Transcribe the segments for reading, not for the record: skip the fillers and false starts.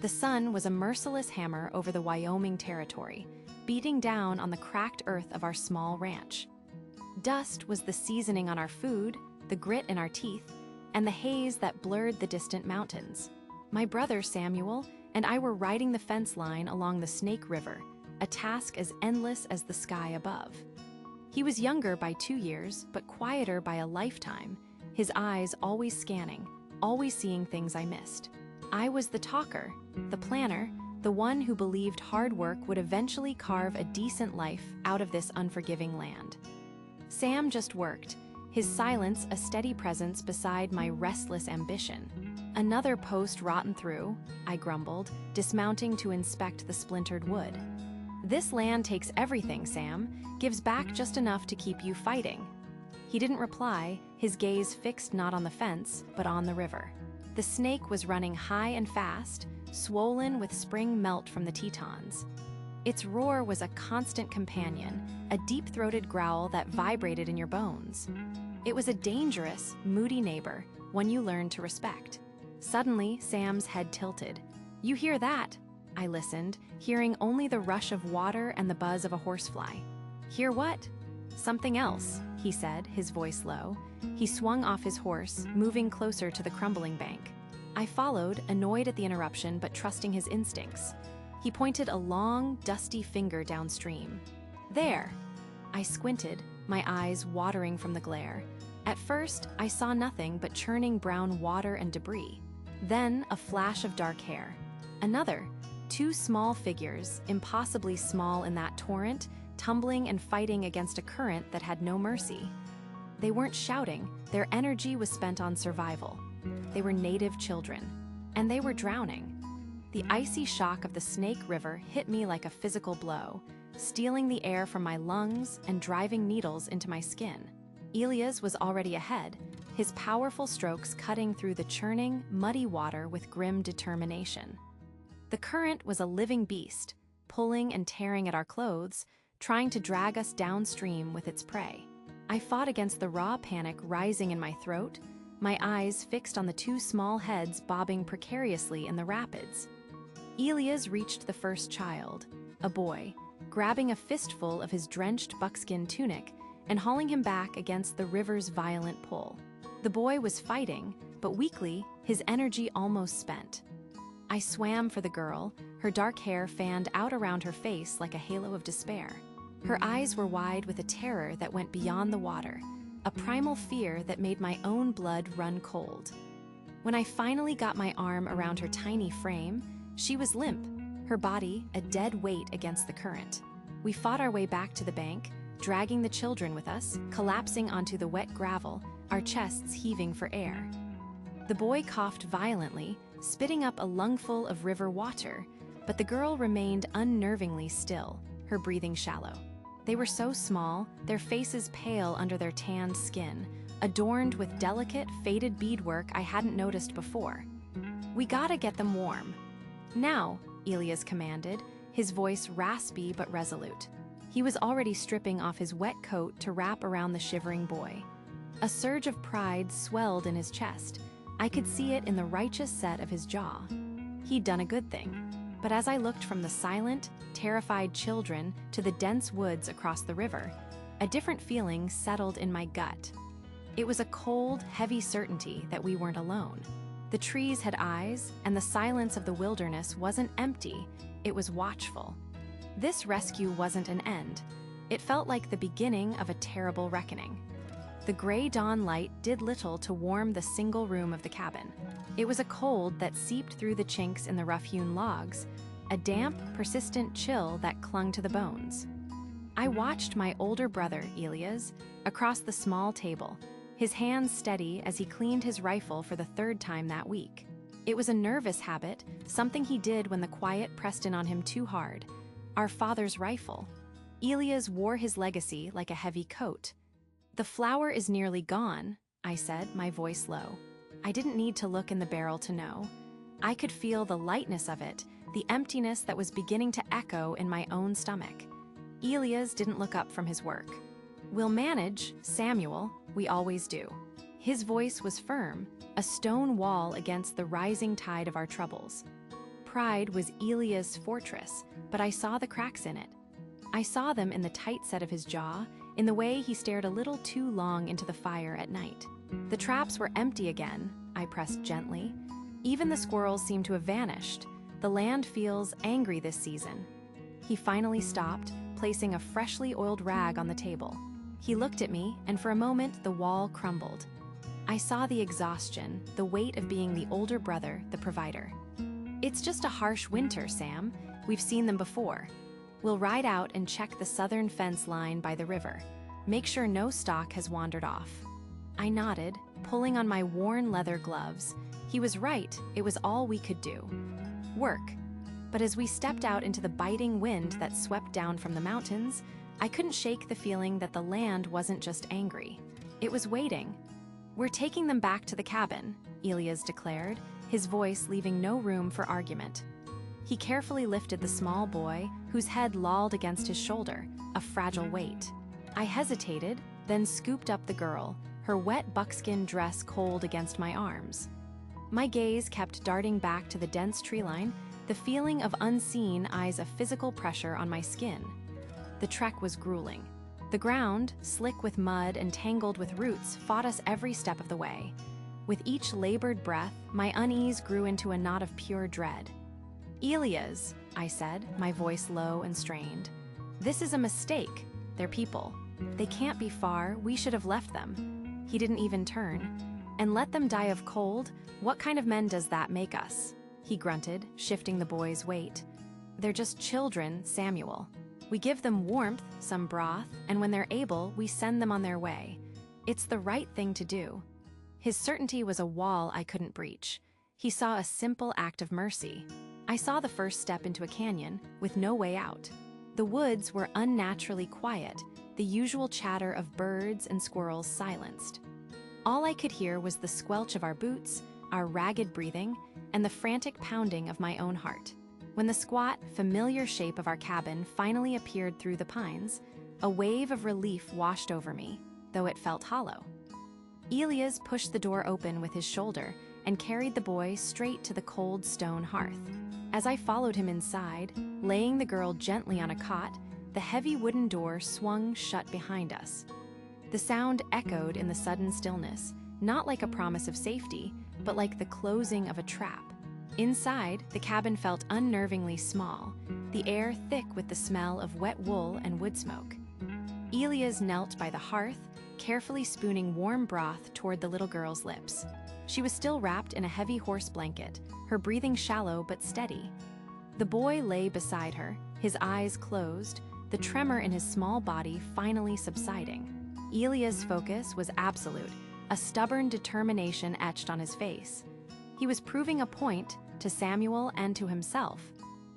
The sun was a merciless hammer over the Wyoming territory, beating down on the cracked earth of our small ranch. Dust was the seasoning on our food, the grit in our teeth, and the haze that blurred the distant mountains. My brother Samuel and I were riding the fence line along the Snake River, a task as endless as the sky above. He was younger by 2 years, but quieter by a lifetime, his eyes always scanning, always seeing things I missed. I was the talker, the planner, the one who believed hard work would eventually carve a decent life out of this unforgiving land. Sam just worked, his silence a steady presence beside my restless ambition. "Another post rotten through," I grumbled, dismounting to inspect the splintered wood. "This land takes everything, Sam, gives back just enough to keep you fighting." He didn't reply, his gaze fixed not on the fence, but on the river. The Snake was running high and fast, swollen with spring melt from the Tetons. Its roar was a constant companion, a deep-throated growl that vibrated in your bones. It was a dangerous, moody neighbor, one you learned to respect. Suddenly, Sam's head tilted. "You hear that?" I listened, hearing only the rush of water and the buzz of a horsefly. "Hear what?" "Something else," he said, his voice low. He swung off his horse, moving closer to the crumbling bank. I followed, annoyed at the interruption but trusting his instincts. He pointed a long, dusty finger downstream. "There!" I squinted, my eyes watering from the glare. At first, I saw nothing but churning brown water and debris. Then, a flash of dark hair. Another, 2 small figures, impossibly small in that torrent, tumbling and fighting against a current that had no mercy. They weren't shouting, their energy was spent on survival. They were native children, and they were drowning. The icy shock of the Snake River hit me like a physical blow, stealing the air from my lungs and driving needles into my skin. Elias was already ahead, his powerful strokes cutting through the churning, muddy water with grim determination. The current was a living beast, pulling and tearing at our clothes, trying to drag us downstream with its prey. I fought against the raw panic rising in my throat, my eyes fixed on the 2 small heads bobbing precariously in the rapids. Elias reached the first child, a boy, grabbing a fistful of his drenched buckskin tunic and hauling him back against the river's violent pull. The boy was fighting, but weakly, his energy almost spent. I swam for the girl, her dark hair fanned out around her face like a halo of despair. Her eyes were wide with a terror that went beyond the water, a primal fear that made my own blood run cold. When I finally got my arm around her tiny frame, she was limp, her body a dead weight against the current. We fought our way back to the bank, dragging the children with us, collapsing onto the wet gravel, our chests heaving for air. The boy coughed violently, spitting up a lungful of river water, but the girl remained unnervingly still, her breathing shallow. They were so small, their faces pale under their tanned skin, adorned with delicate, faded beadwork I hadn't noticed before. "We gotta get them warm." "Now," Elias commanded, his voice raspy but resolute. He was already stripping off his wet coat to wrap around the shivering boy. A surge of pride swelled in his chest. I could see it in the righteous set of his jaw. He'd done a good thing. But as I looked from the silent, terrified children to the dense woods across the river, a different feeling settled in my gut. It was a cold, heavy certainty that we weren't alone. The trees had eyes, and the silence of the wilderness wasn't empty, it was watchful. This rescue wasn't an end. It felt like the beginning of a terrible reckoning. The gray dawn light did little to warm the single room of the cabin. It was a cold that seeped through the chinks in the rough-hewn logs, a damp, persistent chill that clung to the bones. I watched my older brother, Elias, across the small table, his hands steady as he cleaned his rifle for the 3rd time that week. It was a nervous habit, something he did when the quiet pressed in on him too hard. Our father's rifle. Elias wore his legacy like a heavy coat. "The flour is nearly gone," I said, my voice low. I didn't need to look in the barrel to know. I could feel the lightness of it, the emptiness that was beginning to echo in my own stomach. Elias didn't look up from his work. "We'll manage, Samuel, we always do." His voice was firm, a stone wall against the rising tide of our troubles. pride was Elia's fortress, but I saw the cracks in it. I saw them in the tight set of his jaw, in the way he stared a little too long into the fire at night. The traps were empty again, I pressed gently. Even the squirrels seemed to have vanished. The land feels angry this season. He finally stopped, placing a freshly oiled rag on the table. He looked at me, and for a moment the wall crumbled. I saw the exhaustion, the weight of being the older brother, the provider. "It's just a harsh winter, Sam. We've seen them before. We'll ride out and check the southern fence line by the river. Make sure no stock has wandered off." I nodded, pulling on my worn leather gloves. He was right, it was all we could do. Work. But as we stepped out into the biting wind that swept down from the mountains, I couldn't shake the feeling that the land wasn't just angry. It was waiting. "We're taking them back to the cabin," Elias declared, his voice leaving no room for argument. He carefully lifted the small boy, whose head lolled against his shoulder, a fragile weight. I hesitated, then scooped up the girl, her wet buckskin dress cold against my arms. My gaze kept darting back to the dense tree line, the feeling of unseen eyes a physical pressure on my skin. The trek was grueling. The ground, slick with mud and tangled with roots, fought us every step of the way. With each labored breath, my unease grew into a knot of pure dread. "Elias," I said, my voice low and strained. "This is a mistake. They're people. They can't be far. We should have left them." He didn't even turn. "And let them die of cold? What kind of men does that make us?" He grunted, shifting the boy's weight. "They're just children, Samuel. We give them warmth, some broth, and when they're able, we send them on their way. It's the right thing to do." His certainty was a wall I couldn't breach. He saw a simple act of mercy. I saw the first step into a canyon, with no way out. The woods were unnaturally quiet, the usual chatter of birds and squirrels silenced. All I could hear was the squelch of our boots, our ragged breathing, and the frantic pounding of my own heart. When the squat, familiar shape of our cabin finally appeared through the pines, a wave of relief washed over me, though it felt hollow. Elias pushed the door open with his shoulder and carried the boy straight to the cold stone hearth. As I followed him inside, laying the girl gently on a cot, the heavy wooden door swung shut behind us. The sound echoed in the sudden stillness, not like a promise of safety, but like the closing of a trap. Inside, the cabin felt unnervingly small, the air thick with the smell of wet wool and wood smoke. Elias knelt by the hearth, carefully spooning warm broth toward the little girl's lips. She was still wrapped in a heavy horse blanket, her breathing shallow but steady. The boy lay beside her, his eyes closed, the tremor in his small body finally subsiding. Elias' focus was absolute, a stubborn determination etched on his face. He was proving a point to Samuel and to himself,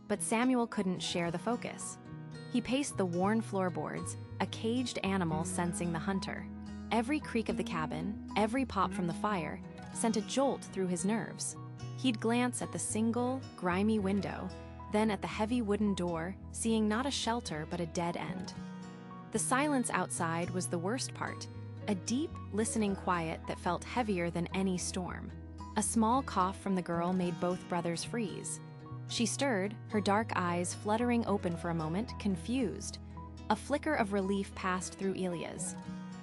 but Samuel couldn't share the focus. He paced the worn floorboards, a caged animal sensing the hunter. Every creak of the cabin, every pop from the fire, sent a jolt through his nerves. He'd glance at the single, grimy window, then at the heavy wooden door, seeing not a shelter but a dead end. The silence outside was the worst part, a deep, listening quiet that felt heavier than any storm. A small cough from the girl made both brothers freeze. She stirred, her dark eyes fluttering open for a moment, confused. A flicker of relief passed through Elias.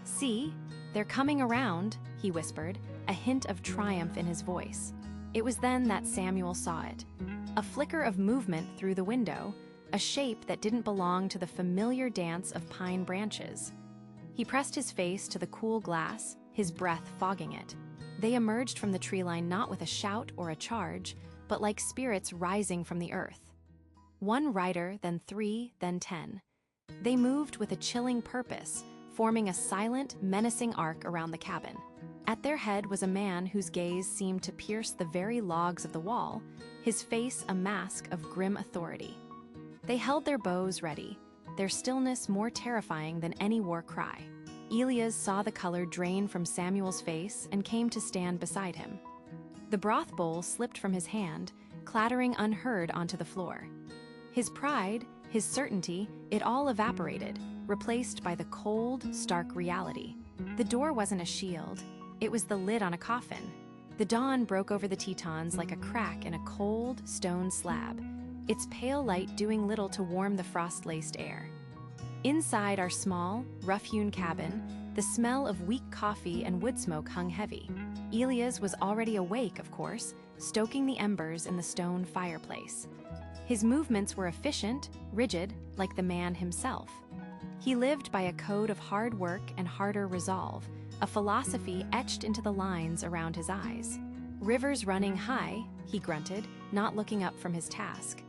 "See, they're coming around," he whispered, a hint of triumph in his voice. It was then that Samuel saw it. A flicker of movement through the window, a shape that didn't belong to the familiar dance of pine branches. He pressed his face to the cool glass, his breath fogging it. They emerged from the tree line not with a shout or a charge, but like spirits rising from the earth. One rider, then 3, then 10. They moved with a chilling purpose, forming a silent, menacing arc around the cabin. At their head was a man whose gaze seemed to pierce the very logs of the wall, his face a mask of grim authority. They held their bows ready, their stillness more terrifying than any war cry. Elias saw the color drain from Samuel's face and came to stand beside him. The broth bowl slipped from his hand, clattering unheard onto the floor. His pride, his certainty, it all evaporated, replaced by the cold, stark reality. The door wasn't a shield, it was the lid on a coffin. The dawn broke over the Tetons like a crack in a cold, stone slab, its pale light doing little to warm the frost-laced air. Inside our small, rough-hewn cabin, the smell of weak coffee and wood smoke hung heavy. Elias was already awake, of course, stoking the embers in the stone fireplace. His movements were efficient, rigid, like the man himself. He lived by a code of hard work and harder resolve, a philosophy etched into the lines around his eyes. "Rivers running high," he grunted, not looking up from his task.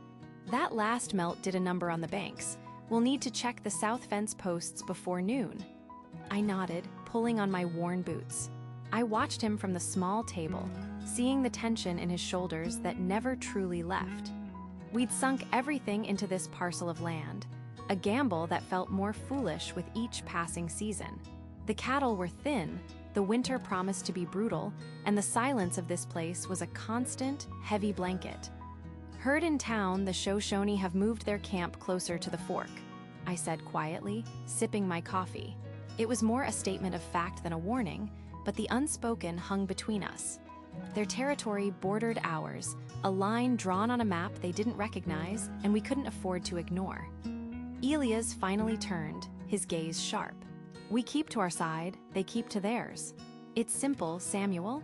"That last melt did a number on the banks. We'll need to check the south fence posts before noon." I nodded, pulling on my worn boots. I watched him from the small table, seeing the tension in his shoulders that never truly left. We'd sunk everything into this parcel of land, a gamble that felt more foolish with each passing season. The cattle were thin, the winter promised to be brutal, and the silence of this place was a constant, heavy blanket. "Heard in town, the Shoshone have moved their camp closer to the fork," I said quietly, sipping my coffee. It was more a statement of fact than a warning, but the unspoken hung between us. Their territory bordered ours, a line drawn on a map they didn't recognize and we couldn't afford to ignore. Elias finally turned, his gaze sharp. "We keep to our side, they keep to theirs. It's simple, Samuel."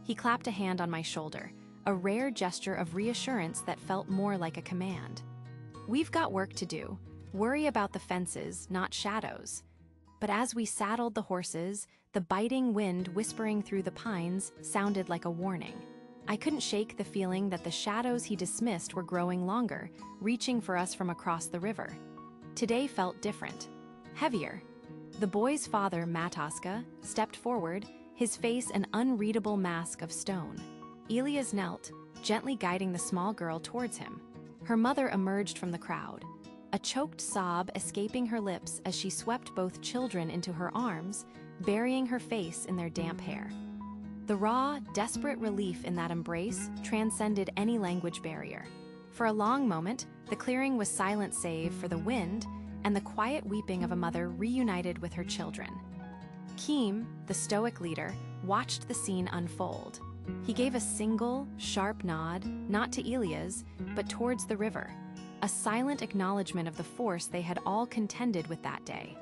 He clapped a hand on my shoulder, a rare gesture of reassurance that felt more like a command. "We've got work to do. Worry about the fences, not shadows." But as we saddled the horses, the biting wind whispering through the pines sounded like a warning. I couldn't shake the feeling that the shadows he dismissed were growing longer, reaching for us from across the river. Today felt different, heavier. The boy's father, Mataska, stepped forward, his face an unreadable mask of stone. Elias knelt, gently guiding the small girl towards him. Her mother emerged from the crowd, a choked sob escaping her lips as she swept both children into her arms, burying her face in their damp hair. The raw, desperate relief in that embrace transcended any language barrier. For a long moment, the clearing was silent save for the wind and the quiet weeping of a mother reunited with her children. Keem, the stoic leader, watched the scene unfold. He gave a single, sharp nod, not to Elias, but towards the river, a silent acknowledgement of the force they had all contended with that day.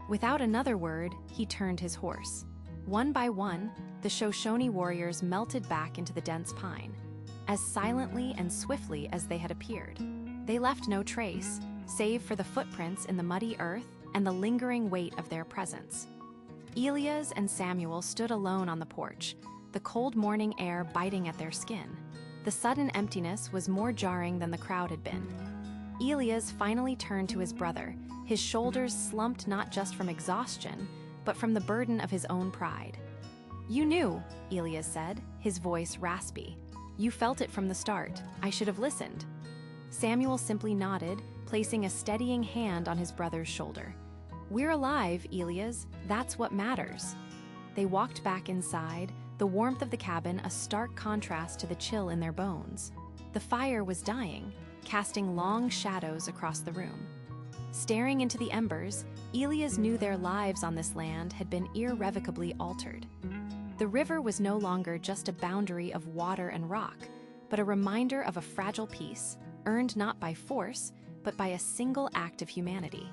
Without another word, he turned his horse. One by one, the Shoshone warriors melted back into the dense pine, as silently and swiftly as they had appeared. They left no trace, save for the footprints in the muddy earth and the lingering weight of their presence. Elias and Samuel stood alone on the porch, the cold morning air biting at their skin. The sudden emptiness was more jarring than the crowd had been. Elias finally turned to his brother, his shoulders slumped not just from exhaustion, but from the burden of his own pride. "You knew," Elias said, his voice raspy. "You felt it from the start. I should have listened." Samuel simply nodded, placing a steadying hand on his brother's shoulder. "We're alive, Elias. That's what matters." They walked back inside, the warmth of the cabin a stark contrast to the chill in their bones. The fire was dying, casting long shadows across the room. Staring into the embers, Elias knew their lives on this land had been irrevocably altered. The river was no longer just a boundary of water and rock, but a reminder of a fragile peace, earned not by force, but by a single act of humanity.